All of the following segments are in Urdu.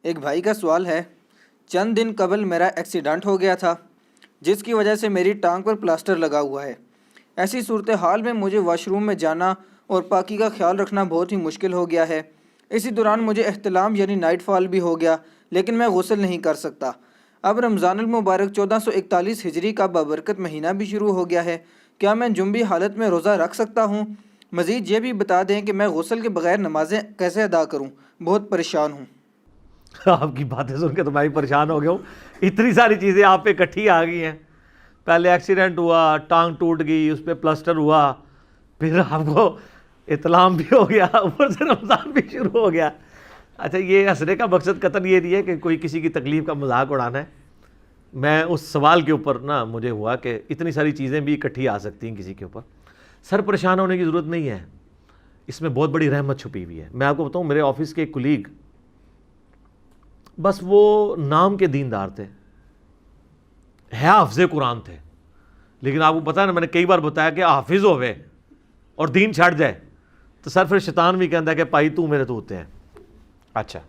ایک بھائی کا سوال ہے، چند دن قبل میرا ایکسیڈنٹ ہو گیا تھا جس کی وجہ سے میری ٹانگ پر پلاسٹر لگا ہوا ہے۔ ایسی صورتحال میں مجھے واش روم میں جانا اور پاکی کا خیال رکھنا بہت ہی مشکل ہو گیا ہے۔ اسی دوران مجھے احتلام یعنی نائٹ فال بھی ہو گیا، لیکن میں غسل نہیں کر سکتا۔ اب رمضان المبارک 1441 ہجری کا بابرکت مہینہ بھی شروع ہو گیا ہے۔ کیا میں جنبی حالت میں روزہ رکھ سکتا ہوں؟ مزید یہ بھی بتا دیں کہ میں غسل کے بغیر نمازیں کیسے ادا کروں؟ بہت پریشان ہوں۔ آپ کی باتیں سن کے تو میں بھی پریشان ہو گیا ہوں، اتنی ساری چیزیں آپ پہ اکٹھی آ گئی ہیں۔ پہلے ایکسیڈنٹ ہوا، ٹانگ ٹوٹ گئی، اس پہ پلسٹر ہوا، پھر آپ کو اطلام بھی ہو گیا، اوپر سے رمضان بھی شروع ہو گیا۔ اچھا، یہ ہنسنے کا مقصد قطعاً یہ نہیں ہے کہ کوئی کسی کی تکلیف کا مذاق اڑانا ہے۔ میں اس سوال کے اوپر مجھے ہوا کہ اتنی ساری چیزیں بھی اکٹھی آ سکتی ہیں کسی کے اوپر۔ سر پریشان ہونے کی ضرورت نہیں ہے، اس میں بہت بڑی رحمت چھپی ہوئی ہے۔ میں آپ کو بتاؤں، میرے آفس کے ایک کلیگ، بس وہ نام کے دیندار تھے، ہے حافظ قرآن تھے، لیکن آپ کو پتہ ہے نا، میں نے کئی بار بتایا کہ حافظ ہوئے اور دین چھڑ جائے تو سر پھر شیطان بھی کہتا ہے کہ پائی تو میرے تو ہوتے ہیں۔ اچھا،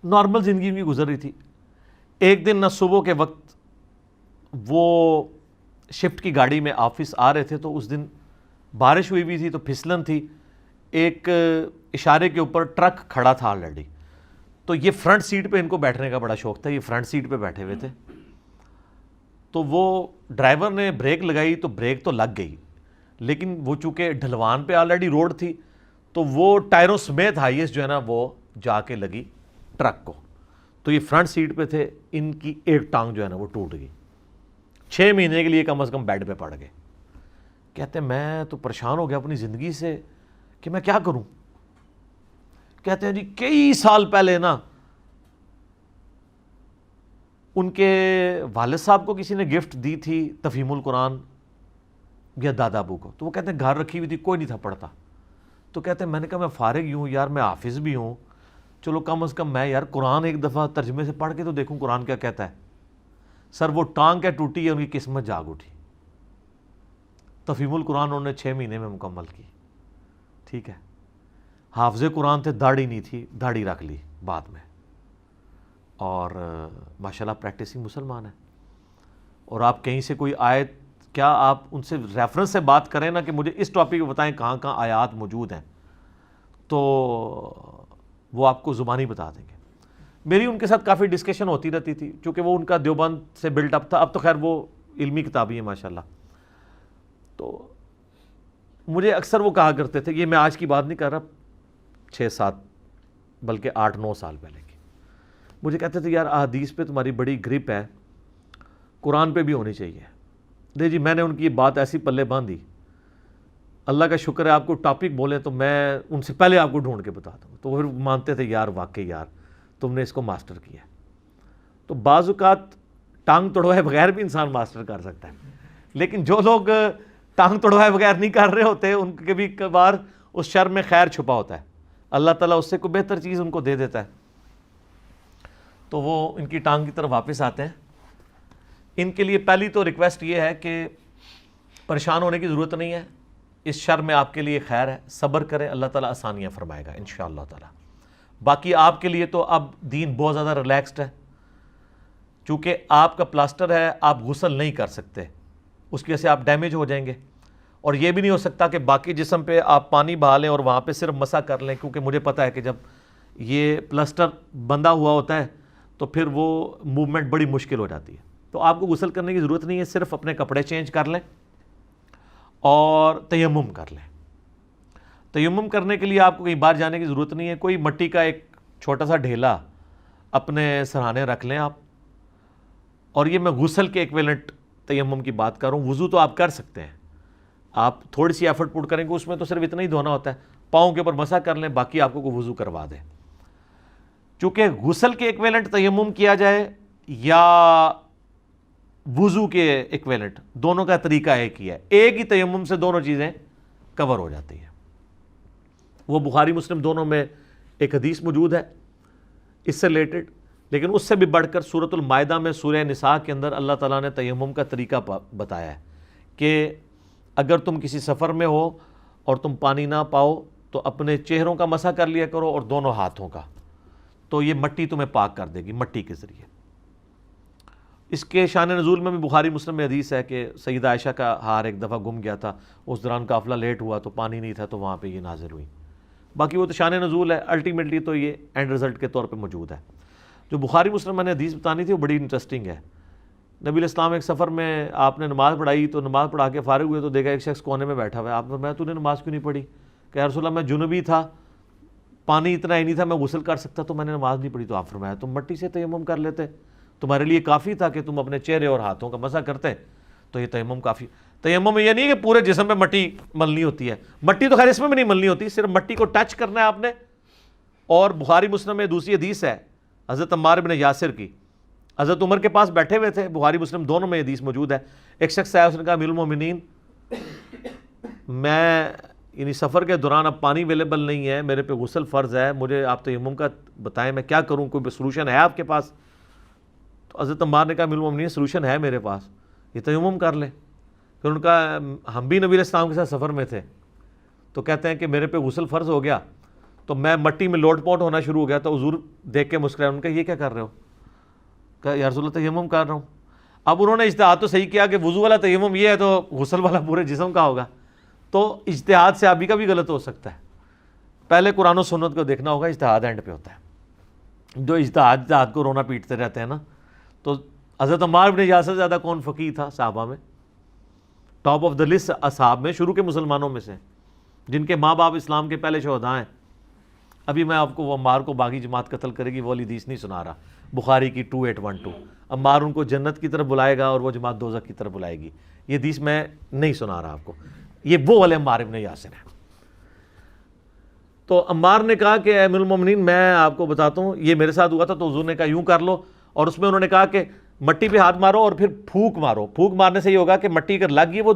نارمل زندگی بھی گزر رہی تھی۔ ایک دن صبح کے وقت وہ شفٹ کی گاڑی میں آفس آ رہے تھے، تو اس دن بارش ہوئی بھی تھی تو پھسلن تھی، ایک اشارے کے اوپر ٹرک کھڑا تھا آلریڈی، تو یہ فرنٹ سیٹ پہ ان کو بیٹھنے کا بڑا شوق تھا، یہ فرنٹ سیٹ پہ بیٹھے ہوئے تھے۔ تو وہ ڈرائیور نے بریک لگائی تو بریک تو لگ گئی، لیکن وہ چونکہ ڈھلوان پہ آلریڈی روڈ تھی تو وہ ٹائروں سمیت ہائیسٹ جو ہے نا وہ جا کے لگی ٹرک کو۔ تو یہ فرنٹ سیٹ پہ تھے، ان کی ایک ٹانگ جو ہے نا وہ ٹوٹ گئی، 6 مہینے کے لیے کم از کم بیڈ پہ پڑ گئے۔ کہتے ہیں میں تو پریشان ہو گیا اپنی زندگی سے کہ میں کیا کروں۔ کہتے ہیں جی کئی سال پہلے ان کے والد صاحب کو کسی نے گفٹ دی تھی تفہیم القرآن یا دادا ابو کو، تو وہ کہتے ہیں گھر رکھی ہوئی تھی، کوئی نہیں تھا پڑھتا۔ تو کہتے ہیں میں نے کہا میں فارغ ہی ہوں یار، میں حافظ بھی ہوں، چلو کم از کم میں یار قرآن ایک دفعہ ترجمے سے پڑھ کے تو دیکھوں قرآن کیا کہتا ہے۔ سر وہ ٹانگ کیا ٹوٹی ہے، ان کی قسمت جاگ اٹھی۔ تفہیم القرآن انہوں نے 6 مہینے میں مکمل کی، ٹھیک ہے۔ حافظ قرآن تھے، داڑھی نہیں تھی، داڑھی رکھ لی بعد میں، اور ماشاءاللہ پریکٹسنگ مسلمان ہے۔ اور آپ کہیں سے کوئی آیت، کیا آپ ان سے ریفرنس سے بات کریں نا کہ مجھے اس ٹاپک پہ بتائیں کہاں کہاں آیات موجود ہیں، تو وہ آپ کو زبانی بتا دیں گے۔ میری ان کے ساتھ کافی ڈسکشن ہوتی رہتی تھی، چونکہ وہ ان کا دیوبند سے بلٹ اپ تھا، اب تو خیر وہ علمی کتابی ہیں ماشاءاللہ۔ تو مجھے اکثر وہ کہا کرتے تھے، یہ میں آج کی بات نہیں کر رہا، 6-7 بلکہ 8-9 سال پہلے کی، مجھے کہتے تھے یار احادیث پہ تمہاری بڑی گرپ ہے، قرآن پہ بھی ہونی چاہیے۔ دے جی میں نے ان کی یہ بات ایسی پلے باندھی، اللہ کا شکر ہے آپ کو ٹاپک بولیں تو میں ان سے پہلے آپ کو ڈھونڈ کے بتا دوں، تو پھر مانتے تھے یار واقعی یار تم نے اس کو ماسٹر کیا ہے۔ تو بعض اوقات ٹانگ توڑوائے بغیر بھی انسان ماسٹر کر سکتا ہے، لیکن جو لوگ ٹانگ توڑوائے بغیر نہیں کر رہے ہوتے ان کے بھی کئی بار اس شر میں خیر چھپا ہوتا ہے، اللہ تعالیٰ اس سے کوئی بہتر چیز ان کو دے دیتا ہے۔ تو وہ ان کی ٹانگ کی طرف واپس آتے ہیں۔ ان کے لیے پہلی تو ریکویسٹ یہ ہے کہ پریشان ہونے کی ضرورت نہیں ہے، اس شر میں آپ کے لیے خیر ہے، صبر کریں، اللہ تعالیٰ آسانیاں فرمائے گا انشاءاللہ تعالیٰ۔ باقی آپ کے لیے تو اب دین بہت زیادہ ریلیکسڈ ہے، چونکہ آپ کا پلاسٹر ہے، آپ غسل نہیں کر سکتے، اس کی وجہ سے آپ ڈیمیج ہو جائیں گے، اور یہ بھی نہیں ہو سکتا کہ باقی جسم پہ آپ پانی بہا لیں اور وہاں پہ صرف مسح کر لیں، کیونکہ مجھے پتہ ہے کہ جب یہ پلاسٹر بندھا ہوا ہوتا ہے تو پھر وہ موومنٹ بڑی مشکل ہو جاتی ہے۔ تو آپ کو غسل کرنے کی ضرورت نہیں ہے، صرف اپنے کپڑے چینج کر لیں اور تیمم کر لیں۔ تیمم کرنے کے لیے آپ کو کہیں باہر جانے کی ضرورت نہیں ہے، کوئی مٹی کا ایک چھوٹا سا ڈھیلا اپنے سرہانے رکھ لیں آپ، اور یہ میں غسل کے ایکویلنٹ تیمم کی بات کر رہا ہوں۔ وضو تو آپ کر سکتے ہیں، آپ تھوڑی سی ایفرٹ پٹ کریں گے، اس میں تو صرف اتنا ہی دھونا ہوتا ہے، پاؤں کے اوپر مسح کر لیں، باقی آپ کو کوئی وضو کروا دیں۔ چونکہ غسل کے ایکویلنٹ تیمم کیا جائے یا وضو کے ایکویلنٹ، دونوں کا طریقہ ایک ہی ہے، ایک ہی تیمم سے دونوں چیزیں کور ہو جاتی ہیں۔ وہ بخاری مسلم دونوں میں ایک حدیث موجود ہے اس سے ریلیٹڈ، لیکن اس سے بھی بڑھ کر سورۃ المائدہ میں سورہ نساء کے اندر اللہ تعالیٰ نے تیمم کا طریقہ بتایا ہے کہ اگر تم کسی سفر میں ہو اور تم پانی نہ پاؤ تو اپنے چہروں کا مسح کر لیا کرو اور دونوں ہاتھوں کا، تو یہ مٹی تمہیں پاک کر دے گی مٹی کے ذریعے۔ اس کے شان نزول میں بھی بخاری مسلم میں حدیث ہے کہ سیدہ عائشہ کا ہار ایک دفعہ گم گیا تھا، اس دوران قافلہ لیٹ ہوا تو پانی نہیں تھا، تو وہاں پہ یہ نازل ہوئی۔ باقی وہ تو شان نزول ہے، الٹیمیٹلی تو یہ اینڈ رزلٹ کے طور پہ موجود ہے۔ جو بخاری مسلم میں نے حدیث بتانی تھی وہ بڑی انٹرسٹنگ ہے۔ نبی علیہ السلام ایک سفر میں آپ نے نماز پڑھائی، تو نماز پڑھا کے فارغ ہوئے تو دیکھا ایک شخص کونے میں بیٹھا ہوا ہے۔ آپ نے فرمایا تو نے نماز کیوں نہیں پڑھی؟ کہ یا رسول اللہ میں جنوبی تھا، پانی اتنا ہی نہیں تھا میں غسل کر سکتا، تو میں نے نماز نہیں پڑھی۔ تو آپ فرمایا تم مٹی سے تیمم کر لیتے، تمہارے لیے کافی تھا کہ تم اپنے چہرے اور ہاتھوں کا مسح کرتے، تو یہ تیمم کافی۔ تیمم یہ نہیں ہے کہ پورے جسم پہ مٹی ملنی ہوتی ہے، مٹی تو خیر اس میں بھی نہیں ملنی ہوتی، صرف مٹی کو ٹچ کرنا ہے آپ نے۔ اور بخاری مسلم میں دوسری حدیث ہے حضرت عمار بن یاسر کی، حضرت عمر کے پاس بیٹھے ہوئے تھے، بخاری مسلم دونوں میں حدیث موجود ہے۔ ایک شخص آیا، اس نے کہا امیر المومنین میں یعنی سفر کے دوران اب پانی اویلیبل نہیں ہے، میرے پہ غسل فرض ہے، مجھے آپ تیمم کا بتائیں میں کیا کروں، کوئی سولوشن ہے آپ کے پاس؟ تو حضرت عمار نے کہا امیر المومنین سولوشن ہے میرے پاس، یہ تیمم کر لیں۔ پھر ان کا ہم بھی نبی علیہ السلام کے ساتھ سفر میں تھے، تو کہتے ہیں کہ میرے پہ غسل فرض ہو گیا تو میں مٹی میں لوٹ پوٹ ہونا شروع ہو گیا، تو حضور دیکھ کے مسکرائے، ان کا یہ کیا کر رہے ہو؟ کہا یا رسول اللہ تیمم کر رہا ہوں۔ اب انہوں نے اجتہاد تو صحیح کیا کہ وضو والا تیمم یہ ہے تو غسل والا پورے جسم کا ہوگا، تو اجتہاد سے ابھی کا بھی غلط ہو سکتا ہے۔ پہلے قرآن و سنت کو دیکھنا ہوگا، اجتہاد اینڈ پہ ہوتا ہے۔ جو اجتہاد کو رونا پیٹتے رہتے ہیں نا، تو حضرت عمار بن یاسر زیادہ کون فقیہ تھا صحابہ میں؟ ٹاپ آف دا لسٹ اصحاب میں، شروع کے مسلمانوں میں سے، جن کے ماں باپ اسلام کے پہلے شہداء ہیں۔ ابھی میں آپ کو وہ عمار کو باغی جماعت قتل کرے گی وہ والی حدیث نہیں سنا رہا، بخاری کی 2812، عمار ان کو جنت کی طرف بلائے گا اور وہ جماعت دوزخ کی طرف بلائے گی، یہ حدیث میں نہیں سنا رہا آپ کو، یہ وہ والے عمار بن یاسر ہیں۔ تو عمار نے کہا کہ اے امیر المومنین میں آپ کو بتاتا ہوں یہ میرے ساتھ ہوا تھا، تو حضور نے کہا یوں کر لو، اور اس میں انہوں نے کہا کہ مٹی پہ ہاتھ مارو اور پھر پھونک مارو۔ پھونک مارنے سے یہ ہوگا کہ مٹی اگر لگ گئی، وہ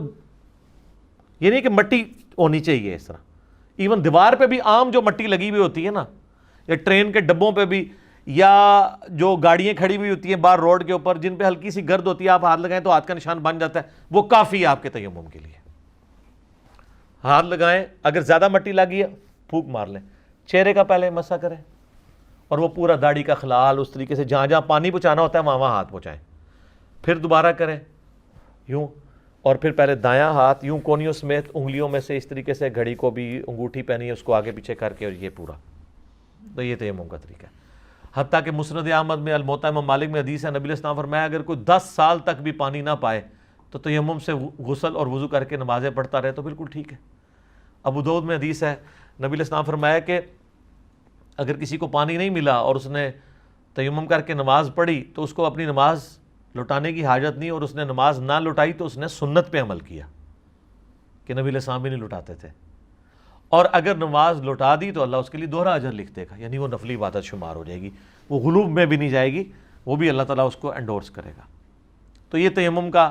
یہ نہیں کہ مٹی ہونی چاہیے اس طرح، ایون دیوار پہ بھی عام جو مٹی لگی ہوئی ہوتی ہے نا، یا ٹرین کے ڈبوں پہ بھی، یا جو گاڑیاں کھڑی ہوئی ہوتی ہیں باہر روڈ کے اوپر جن پہ ہلکی سی گرد ہوتی ہے، آپ ہاتھ لگائیں تو ہاتھ کا نشان بن جاتا ہے، وہ کافی ہے آپ کے تیمم کے لیے۔ ہاتھ لگائیں، اگر زیادہ مٹی لگی ہے پھونک مار لیں، چہرے کا پہلے مسح کریں، اور وہ پورا داڑھی کا خلال اس طریقے سے جہاں جہاں پانی پہنچانا ہوتا ہے وہاں وہاں ہاتھ پہنچائیں، پھر دوبارہ کریں یوں، اور پھر پہلے دایاں ہاتھ یوں کونیوں سمیت انگلیوں میں سے اس طریقے سے، گھڑی کو بھی انگوٹھی پہنی ہے اس کو آگے پیچھے کر کے، اور یہ پورا، تو یہ تیمم کا طریقہ ہے۔ حتیٰ کہ مسند احمد میں الموطا امام مالک میں حدیث ہے، نبی علیہ السلام فرمایا اگر کوئی 10 سال تک بھی پانی نہ پائے تو تیمم سے غسل اور وضو کر کے نمازیں پڑھتا رہے تو بالکل ٹھیک ہے۔ ابو داؤد میں حدیث ہے، نبی علیہ السلام فرمایا کہ اگر کسی کو پانی نہیں ملا اور اس نے تیمم کر کے نماز پڑھی تو اس کو اپنی نماز لوٹانے کی حاجت نہیں، اور اس نے نماز نہ لوٹائی تو اس نے سنت پہ عمل کیا کہ نبی علیہ السلام بھی نہیں لوٹاتے تھے، اور اگر نماز لوٹا دی تو اللہ اس کے لیے دوہرا اجر لکھ دے گا، یعنی وہ نفلی عبادت شمار ہو جائے گی، وہ غلوب میں بھی نہیں جائے گی، وہ بھی اللہ تعالیٰ اس کو انڈورس کرے گا۔ تو یہ تیمم کا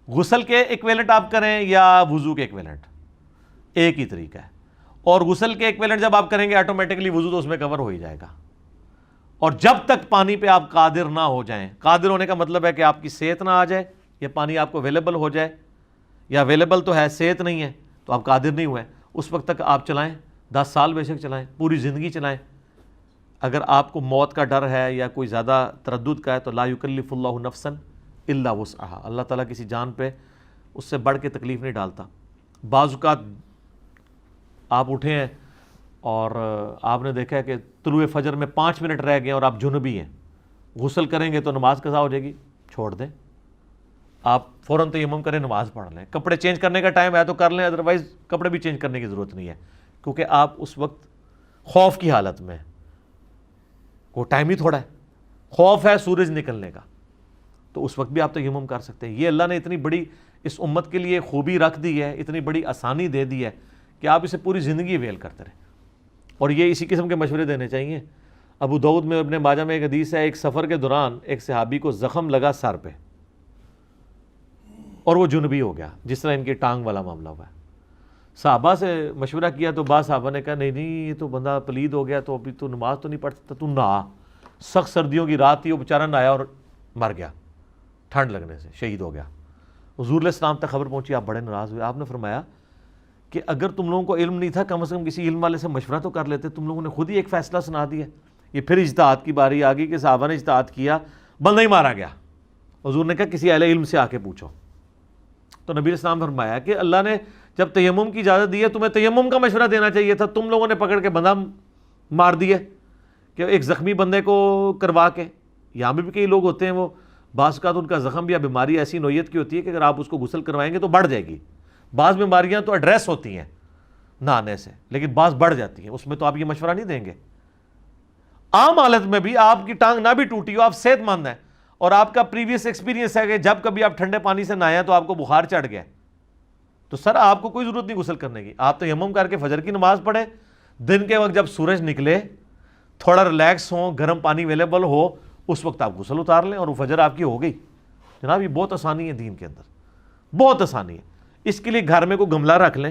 غسل کے ایکویلنٹ آپ کریں یا وضو کے ایکویلنٹ، ایک ہی طریقہ ہے، اور غسل کے ایکویلنٹ جب آپ کریں گے آٹومیٹکلی وضو تو اس میں کور ہو ہی جائے گا۔ اور جب تک پانی پہ آپ قادر نہ ہو جائیں، قادر ہونے کا مطلب ہے کہ آپ کی صحت نہ آ جائے، یا پانی آپ کو اویلیبل ہو جائے، یا اویلیبل تو ہے صحت نہیں ہے تو آپ قادر نہیں ہوئے، اس وقت تک آپ چلائیں، 10 سال بے شک چلائیں، پوری زندگی چلائیں۔ اگر آپ کو موت کا ڈر ہے یا کوئی زیادہ تردد کا ہے تو لا یکلف اللہ نفسا الا وسعها، اللہ تعالیٰ کسی جان پہ اس سے بڑھ کے تکلیف نہیں ڈالتا۔ بعض اوقات آپ اٹھے ہیں اور آپ نے دیکھا ہے کہ طلوع فجر میں 5 منٹ رہ گئے اور آپ جنبی ہیں، غسل کریں گے تو نماز قضا ہو جائے گی، چھوڑ دیں، آپ فوراً تیمم کریں، نماز پڑھ لیں۔ کپڑے چینج کرنے کا ٹائم ہے تو کر لیں، ادروائز کپڑے بھی چینج کرنے کی ضرورت نہیں ہے، کیونکہ آپ اس وقت خوف کی حالت میں، وہ ٹائم ہی تھوڑا ہے، خوف ہے سورج نکلنے کا، تو اس وقت بھی آپ تیمم کر سکتے ہیں۔ یہ اللہ نے اتنی بڑی اس امت کے لیے خوبی رکھ دی ہے، اتنی بڑی آسانی دے دی ہے کہ آپ اسے پوری زندگی ویل کرتے رہیں، اور یہ اسی قسم کے مشورے دینے چاہیے۔ ابو داؤد میں ابن ماجہ میں ایک حدیث ہے، ایک سفر کے دوران ایک صحابی کو زخم لگا سر پہ اور وہ جنبی ہو گیا، جس طرح ان کی ٹانگ والا معاملہ ہوا ہے۔ صحابہ سے مشورہ کیا تو بعض صحابہ نے کہا نہیں یہ تو بندہ پلید ہو گیا، تو ابھی تو نماز تو نہیں پڑھ سکتا، تو نہا، سخت سردیوں کی رات تھی، وہ بیچارہ نہایا اور مر گیا ٹھنڈ لگنے سے، شہید ہو گیا۔ حضور علیہ السلام تک خبر پہنچی، آپ بڑے ناراض ہوئے، آپ نے فرمایا کہ اگر تم لوگوں کو علم نہیں تھا کم از کم کسی علم والے سے مشورہ تو کر لیتے. تم لوگوں نے خود ہی ایک فیصلہ سنا دیا. یہ پھر اجتہاد کی باری آ گئی کہ صحابہ نے اجتہاد کیا, بندہ ہی مارا گیا. حضور نے کہا کسی اہل علم سے آ کے پوچھو. تو نبی علیہ السلام فرمایا کہ اللہ نے جب تیمم کی اجازت دی ہے تمہیں تیمم کا مشورہ دینا چاہیے تھا. تم لوگوں نے پکڑ کے بندہ مار دیا کہ ایک زخمی بندے کو کروا کے. یہاں بھی کئی لوگ ہوتے ہیں, وہ بعض اوقات ان کا زخم یا بیماری ایسی نوعیت کی ہوتی ہے کہ اگر آپ اس کو غسل کروائیں گے تو بڑھ جائے گی. بعض بیماریاں تو ایڈریس ہوتی ہیں نہانے سے, لیکن بعض بڑھ جاتی ہیں, اس میں تو آپ یہ مشورہ نہیں دیں گے. عام حالت میں بھی آپ کی ٹانگ نہ بھی ٹوٹی ہو, آپ صحت مند ہیں اور آپ کا پریویس ایکسپیرینس ہے کہ جب کبھی آپ ٹھنڈے پانی سے نہائے تو آپ کو بخار چڑھ گیا, تو سر آپ کو کوئی ضرورت نہیں غسل کرنے کی. آپ تیمم کر کے فجر کی نماز پڑھیں, دن کے وقت جب سورج نکلے تھوڑا ریلیکس ہوں, گرم پانی اویلیبل ہو, اس وقت آپ غسل اتار لیں اور وہ فجر آپ کی ہو گئی. جناب یہ بہت آسانی ہے دین کے اندر, بہت آسانی ہے. اس کے لیے گھر میں کوئی گملہ رکھ لیں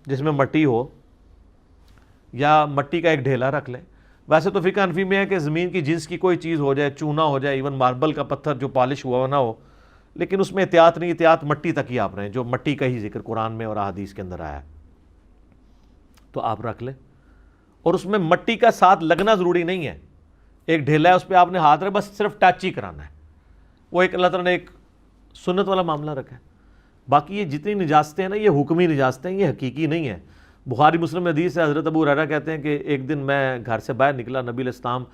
جس میں مٹی ہو, یا مٹی کا ایک ڈھیلا رکھ لیں. ویسے تو فقہ حنفی میں ہے کہ زمین کی جنس کی کوئی چیز ہو جائے, چونا ہو جائے, ایون ماربل کا پتھر جو پالش ہوا نہ ہو, لیکن اس میں احتیاط نہیں, احتیاط مٹی تک ہی آپ رہیں, جو مٹی کا ہی ذکر قرآن میں اور احادیث کے اندر آیا ہے, تو آپ رکھ لیں. اور اس میں مٹی کا ساتھ لگنا ضروری نہیں ہے. ایک ڈھیلا ہے اس پہ آپ نے ہاتھ رکھ, بس صرف ٹچ ہی کرانا ہے. وہ ایک اللہ تعالیٰ نے ایک سنت والا معاملہ رکھا ہے. باقی یہ جتنی نجاستیں ہیں نا, یہ حکمی نجاستیں, یہ حقیقی نہیں ہیں. بخاری مسلم میں حدیث ہے, حضرت ابو ہریرہ کہتے ہیں کہ ایک دن میں گھر سے باہر نکلا, نبی علیہ السلام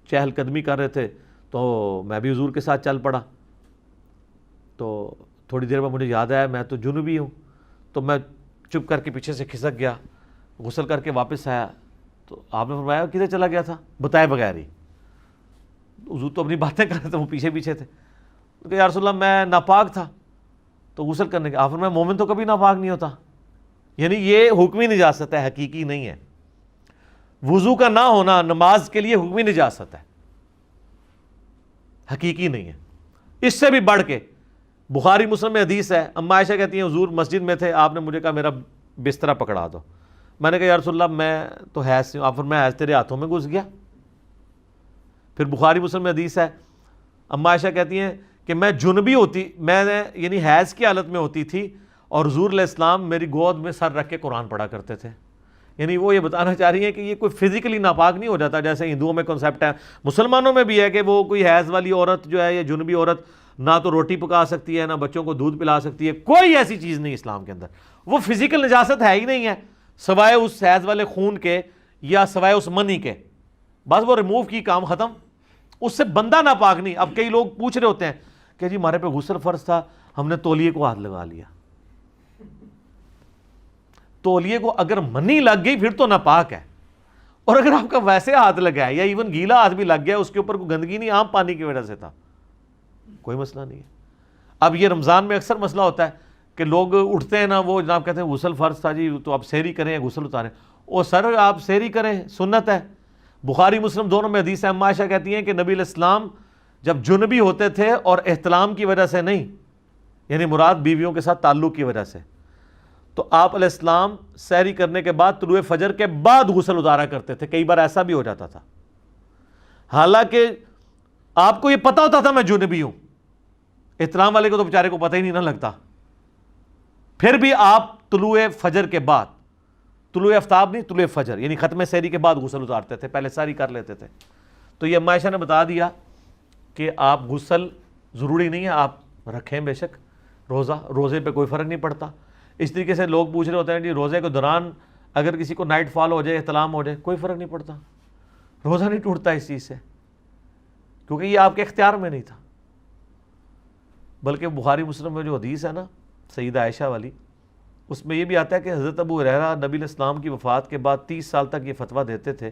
چہل قدمی کر رہے تھے, تو میں بھی حضور کے ساتھ چل پڑا. تو تھوڑی دیر بعد مجھے یاد آیا میں تو جنوبی ہوں, تو میں چپ کر کے پیچھے سے کھسک گیا, غسل کر کے واپس آیا. تو آپ نے فرمایا کدھر چلا گیا تھا بتائے بغیر ہی. حضور تو اپنی باتیں کر رہے تھے, وہ پیچھے پیچھے تھے. کہ یا رسول اللہ میں ناپاک تھا تو غسل کرنے کے. آپ فرمایا مومن تو کبھی ناپاک نہیں ہوتا. یعنی یہ حکمی نجاست ہے, حقیقی نہیں ہے. وضو کا نہ ہونا نماز کے لیے حکمی نجاست ہے, حقیقی نہیں ہے. اس سے بھی بڑھ کے بخاری مسلم میں حدیث ہے, اما عائشہ کہتی ہیں حضور مسجد میں تھے, آپ نے مجھے کہا میرا بسترا پکڑا دو. میں نے کہا یا رسول اللہ میں تو حیض سے ہوں. آپ فرمایا حیض تیرے ہاتھوں میں گھس گیا. پھر بخاری مسلم میں حدیث ہے, اما عائشہ کہتی ہیں کہ میں جنبی ہوتی, میں یعنی حیض کی حالت میں ہوتی تھی, اور حضور علیہ السلام میری گود میں سر رکھ کے قرآن پڑھا کرتے تھے. یعنی وہ یہ بتانا چاہ رہی ہیں کہ یہ کوئی فزیکلی ناپاک نہیں ہو جاتا جیسے ہندوؤں میں کنسیپٹ ہے. مسلمانوں میں بھی ہے کہ وہ کوئی حیض والی عورت جو ہے, یا جنبی عورت, نہ تو روٹی پکا سکتی ہے, نہ بچوں کو دودھ پلا سکتی ہے. کوئی ایسی چیز نہیں اسلام کے اندر. وہ فزیکل نجاست ہے ہی نہیں ہے, سوائے اس حیض والے خون کے یا سوائے اس منی کے. بس وہ ریموو کی, کام ختم. اس سے بندہ ناپاک نہیں. اب کئی لوگ پوچھ رہے ہوتے ہیں کہ جی ہمارے پہ غسل فرض تھا, ہم نے تولیے کو ہاتھ لگا لیا. تولیے کو اگر منی لگ گئی پھر تو ناپاک ہے, اور اگر آپ کا ویسے ہاتھ لگا ہے یا ایون گیلا ہاتھ بھی لگ گیا, اس کے اوپر کوئی گندگی نہیں, عام پانی کی وجہ سے تھا, کوئی مسئلہ نہیں ہے. اب یہ رمضان میں اکثر مسئلہ ہوتا ہے کہ لوگ اٹھتے ہیں نا, وہ جناب کہتے ہیں غسل فرض تھا جی, تو آپ سحری کریں یا غسل اتاریں. او سر آپ سحری کریں, سنت ہے. بخاری مسلم دونوں میں حدیث ہے, اما عائشہ کہتی ہیں کہ نبی علیہ السلام جب جنبی ہوتے تھے, اور احتلام کی وجہ سے نہیں, یعنی مراد بیویوں کے ساتھ تعلق کی وجہ سے, تو آپ علیہ السلام سحری کرنے کے بعد طلوع فجر کے بعد غسل اتارا کرتے تھے. کئی بار ایسا بھی ہو جاتا تھا, حالانکہ آپ کو یہ پتہ ہوتا تھا میں جنبی ہوں. احتلام والے کو تو بیچارے کو پتہ ہی نہیں نہ لگتا. پھر بھی آپ طلوع فجر کے بعد, طلوع آفتاب نہیں, طلوع فجر یعنی ختم سحری کے بعد غسل اتارتے تھے, پہلے سحری کر لیتے تھے. تو یہ اما عائشہ نے بتا دیا کہ آپ غسل ضروری نہیں ہے, آپ رکھیں بے شک, روزے پہ کوئی فرق نہیں پڑتا. اس طریقے سے لوگ پوچھ رہے ہوتے ہیں جی روزے کے دوران اگر کسی کو نائٹ فال ہو جائے, احتلام ہو جائے, کوئی فرق نہیں پڑتا, روزہ نہیں ٹوٹتا اس چیز سے, کیونکہ یہ آپ کے اختیار میں نہیں تھا. بلکہ بخاری مسلم میں جو حدیث ہے نا سیدہ عائشہ والی, اس میں یہ بھی آتا ہے کہ حضرت ابو ہریرہ نبی علیہ السلام کی وفات کے بعد 30 سال تک یہ فتویٰ دیتے تھے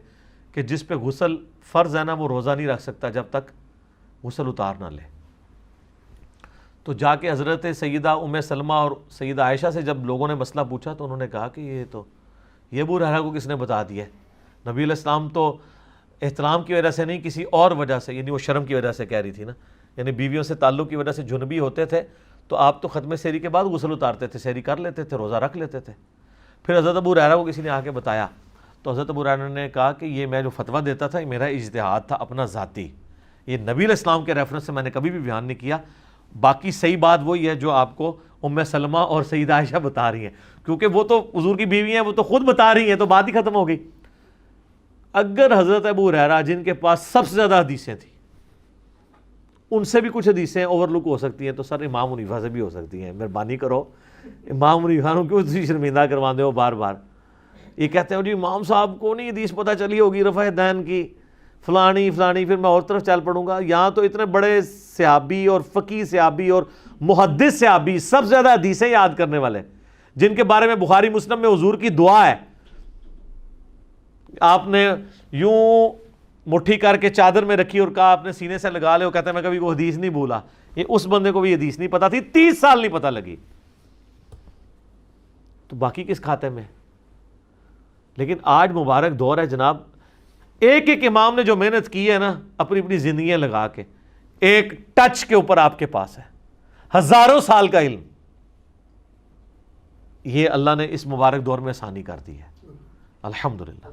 کہ جس پہ غسل فرض ہے نا, وہ روزہ نہیں رکھ سکتا جب تک غسل اتار نہ لے. تو جا کے حضرت سیدہ ام سلمہ اور سیدہ عائشہ سے جب لوگوں نے مسئلہ پوچھا, تو انہوں نے کہا کہ یہ ابو ہریرہ کو کس نے بتا دیا ہے. نبی علیہ السلام تو احترام کی وجہ سے نہیں, کسی اور وجہ سے, یعنی وہ شرم کی وجہ سے کہہ رہی تھی نا, یعنی بیویوں سے تعلق کی وجہ سے جنبی ہوتے تھے, تو آپ تو ختم سحری کے بعد غسل اتارتے تھے, سحری کر لیتے تھے, روزہ رکھ لیتے تھے. پھر حضرت ابو ہریرہ کو کسی نے آ کے بتایا, تو حضرت ابو ہریرہ نے کہا کہ یہ میں جو فتویٰ دیتا تھا یہ میرا اجتہاد تھا اپنا ذاتی, یہ نبی علیہ السلام کے ریفرنس سے میں نے کبھی بھی بیان نہیں کیا. باقی صحیح بات وہی ہے جو آپ کو ام سلمہ اور سیدہ عائشہ بتا رہی ہیں، کیونکہ وہ تو حضور کی بیوی ہیں، وہ تو خود بتا رہی ہیں، تو بات ہی ختم ہو گئی۔ اگر حضرت ابو ہریرہ جن کے پاس سب سے زیادہ حدیثیں تھیں، ان سے بھی کچھ حدیثیں اوور لک ہو سکتی ہیں، تو سر امام حنیفہ سے بھی ہو سکتی ہیں۔ مہربانی کرو، امام حنیفہ کو کیوں تسی شرمندہ کروا دے ہو بار بار؟ یہ کہتے ہیں جی امام صاحب کو نہیں حدیث پتہ چلی ہوگی رفع دین کی، فلانی فلانی، پھر میں اور طرف چل پڑوں گا۔ یہاں تو اتنے بڑے صحابی اور فقیہ صحابی اور محدث صحابی، سب سے زیادہ حدیثیں یاد کرنے والے، جن کے بارے میں بخاری مسلم میں حضور کی دعا ہے، آپ نے یوں مٹھی کر کے چادر میں رکھی اور کہا آپ نے سینے سے لگا لے، وہ کہتے ہیں میں کبھی وہ حدیث نہیں بھولا۔ یہ اس بندے کو بھی حدیث نہیں پتا تھی، 30 سال نہیں پتا لگی، تو باقی کس کھاتے میں؟ لیکن آج مبارک دور ہے جناب، ایک ایک امام نے جو محنت کی ہے نا اپنی اپنی زندگیاں لگا کے، ایک ٹچ کے اوپر آپ کے پاس ہے ہزاروں سال کا علم۔ یہ اللہ نے اس مبارک دور میں آسانی کر دی ہے الحمدللہ۔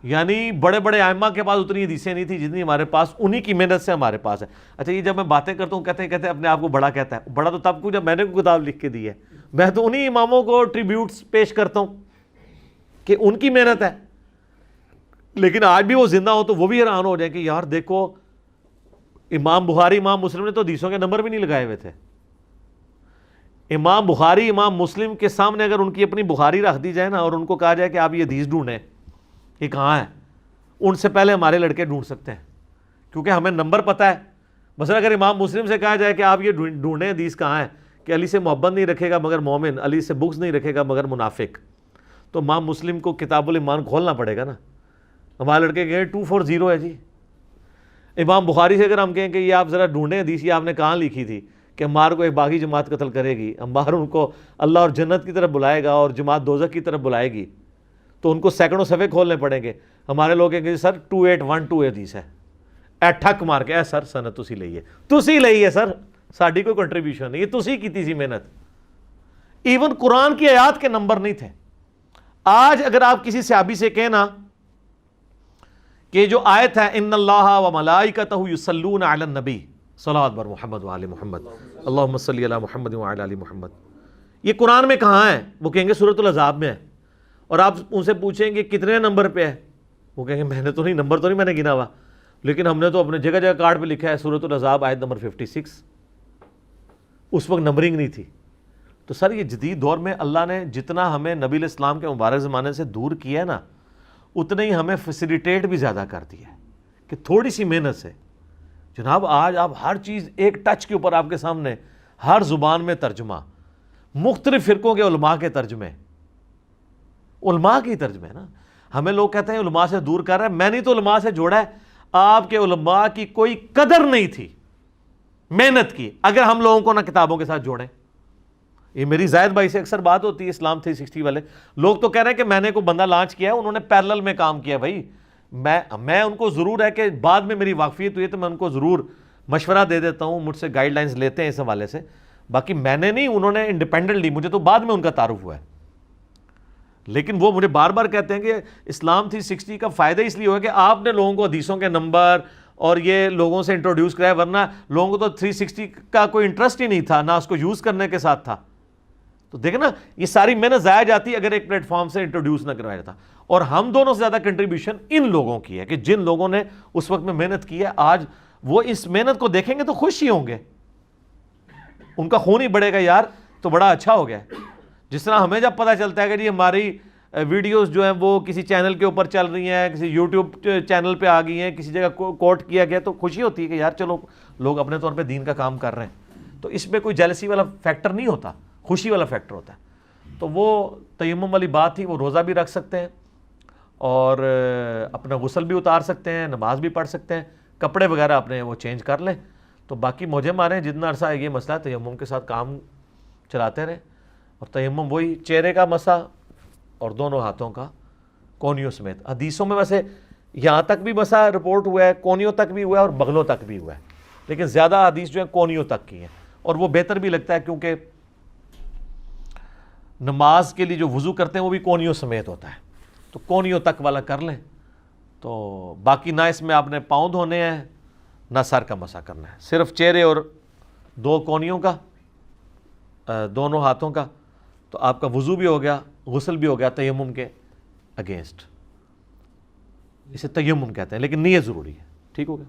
یعنی بڑے بڑے ائمہ کے پاس اتنی حدیثیں نہیں تھی جتنی ہمارے پاس، انہی کی محنت سے ہمارے پاس ہے۔ اچھا یہ جب میں باتیں کرتا ہوں کہتے ہیں اپنے آپ کو بڑا کہتا ہے، بڑا تو تب کو جب میں نے کوئی کتاب لکھ کے دی ہے، میں تو انہی اماموں کو ٹریبیوٹس پیش کرتا ہوں کہ ان کی محنت ہے۔ لیکن آج بھی وہ زندہ ہو تو وہ بھی حیران ہو جائیں کہ یار دیکھو امام بخاری امام مسلم نے تو حدیثوں کے نمبر بھی نہیں لگائے ہوئے تھے۔ امام بخاری امام مسلم کے سامنے اگر ان کی اپنی بخاری رکھ دی جائے نا اور ان کو کہا جائے کہ آپ یہ حدیث ڈھونڈیں، یہ کہاں ہے، ان سے پہلے ہمارے لڑکے ڈھونڈ سکتے ہیں، کیونکہ ہمیں نمبر پتہ ہے۔ مثلا اگر امام مسلم سے کہا جائے کہ آپ یہ ڈھونڈیں حدیث کہاں ہے، کہ علی سے محبت نہیں رکھے گا مگر مومن، علی سے بغض نہیں رکھے گا مگر منافق، تو امام مسلم کو کتاب الایمان کھولنا پڑے گا نا۔ ہمارے لڑکے کہیں 240 ہے جی۔ امام بخاری سے اگر ہم کہیں کہ یہ آپ ذرا ڈھونڈیں حدیث یہ آپ نے کہاں لکھی تھی کہ عمار کو ایک باغی جماعت قتل کرے گی، عمار ان کو اللہ اور جنت کی طرف بلائے گا اور جماعت دوزخ کی طرف بلائے گی، تو ان کو سینکڑوں صفحے کھولنے پڑیں گے۔ ہمارے لوگ کہیں گے سر 2812 حدیث ہے، اے ٹھک مار کے اے سر سند تسی لئی ہے سر، ساڈی کوئی کنٹریبیوشن نہیں، یہ تسی کیتی سی محنت۔ ایون قرآن کی آیات کے نمبر نہیں تھے۔ آج اگر آپ کسی صحابی سے کہنا کہ جو آیت ہے ان اللہ و ملائکتہ یصلون علی النبی، صلوات بر محمد و آل محمد، اللہم صلی علی محمد و آل محمد، یہ قرآن میں کہاں ہے؟ وہ کہیں گے سورۃ الاحزاب میں ہے۔ اور آپ ان سے پوچھیں گے کتنے نمبر پہ ہے، وہ کہیں گے میں نے تو نہیں، نمبر تو نہیں میں نے گنا ہوا، لیکن ہم نے تو اپنے جگہ جگہ کارڈ پہ لکھا ہے سورۃ الاحزاب آیت نمبر 56۔ اس وقت نمبرنگ نہیں تھی۔ تو سر یہ جدید دور میں اللہ نے جتنا ہمیں نبی علیہ السلام کے مبارک زمانے سے دور کیا ہے نا، اتنا ہی ہمیں فیسیلیٹیٹ بھی زیادہ کر دیا ہے کہ تھوڑی سی محنت سے جناب آج آپ ہر چیز ایک ٹچ کے اوپر آپ کے سامنے، ہر زبان میں ترجمہ، مختلف فرقوں کے علماء کے ترجمے، علماء کی ترجمے نا۔ ہمیں لوگ کہتے ہیں علماء سے دور کر رہا ہے، میں نے تو علماء سے جوڑا ہے۔ آپ کے علماء کی کوئی قدر نہیں تھی محنت کی اگر ہم لوگوں کو نہ کتابوں کے ساتھ جوڑیں۔ یہ میری زائد بھائی سے اکثر بات ہوتی ہے، اسلام 360 والے لوگ تو کہہ رہے ہیں کہ میں نے کوئی بندہ لانچ کیا ہے، انہوں نے پیرلل میں کام کیا۔ بھائی میں ان کو ضرور ہے کہ بعد میں میری واقفیت ہوئی ہے تو میں ان کو ضرور مشورہ دے دیتا ہوں، مجھ سے گائیڈ لائنز لیتے ہیں اس حوالے سے، باقی میں نے نہیں، انہوں نے انڈیپینڈنٹلی، مجھے تو بعد میں ان کا تعارف ہوا ہے۔ لیکن وہ مجھے بار بار کہتے ہیں کہ اسلام 360 کا فائدہ اس لیے ہوا کہ آپ نے لوگوں کو حدیثوں کے نمبر اور یہ لوگوں سے انٹروڈیوس کرایا، ورنہ لوگوں کو تو 360 کا کوئی انٹرسٹ ہی نہیں تھا، نہ اس کو یوز کرنے کے ساتھ تھا۔ تو دیکھیں نا یہ ساری محنت ضائع جاتی اگر ایک پلیٹ فارم سے انٹروڈیوس نہ کروایا جاتا۔ اور ہم دونوں سے زیادہ کنٹریبیوشن ان لوگوں کی ہے کہ جن لوگوں نے اس وقت میں محنت کی ہے، آج وہ اس محنت کو دیکھیں گے تو خوش ہی ہوں گے، ان کا خون ہی بڑھے گا یار تو بڑا اچھا ہو گیا۔ جس طرح ہمیں جب پتہ چلتا ہے کہ جی ہماری ویڈیوز جو ہیں وہ کسی چینل کے اوپر چل رہی ہیں، کسی یوٹیوب چینل پہ آ گئی ہیں، کسی جگہ کوٹ کیا گیا، تو خوشی ہوتی ہے کہ یار چلو لوگ اپنے طور پہ دین کا کام کر رہے ہیں۔ تو اس میں کوئی جیلسی والا فیکٹر نہیں ہوتا، خوشی والا فیکٹر ہوتا ہے۔ تو وہ تیمم والی بات تھی، وہ روزہ بھی رکھ سکتے ہیں اور اپنا غسل بھی اتار سکتے ہیں، نماز بھی پڑھ سکتے ہیں، کپڑے وغیرہ اپنے وہ چینج کر لیں۔ تو باقی موجے ماریں، جتنا عرصہ ہے یہ مسئلہ ہے تیمم کے ساتھ کام چلاتے رہیں۔ اور تیمم وہی چہرے کا مسح اور دونوں ہاتھوں کا کونیوں سمیت۔ حدیثوں میں ویسے یہاں تک بھی مسح رپورٹ ہوا ہے، کونیوں تک بھی ہوا ہے اور بغلوں تک بھی ہوا ہے، لیکن زیادہ حدیث جو ہیں کونیوں تک کی ہیں، اور وہ بہتر بھی لگتا ہے کیونکہ نماز کے لیے جو وضو کرتے ہیں وہ بھی کونیوں سمیت ہوتا ہے، تو کونیوں تک والا کر لیں۔ تو باقی نہ اس میں آپ نے پاؤں دھونے ہیں نہ سر کا مسح کرنا ہے، صرف چہرے اور دو کونیوں کا دونوں ہاتھوں کا، تو آپ کا وضو بھی ہو گیا، غسل بھی ہو گیا تیمم کے اگینسٹ، اسے تیمم کہتے ہیں، لیکن نیت ضروری ہے. ٹھیک ہو گیا.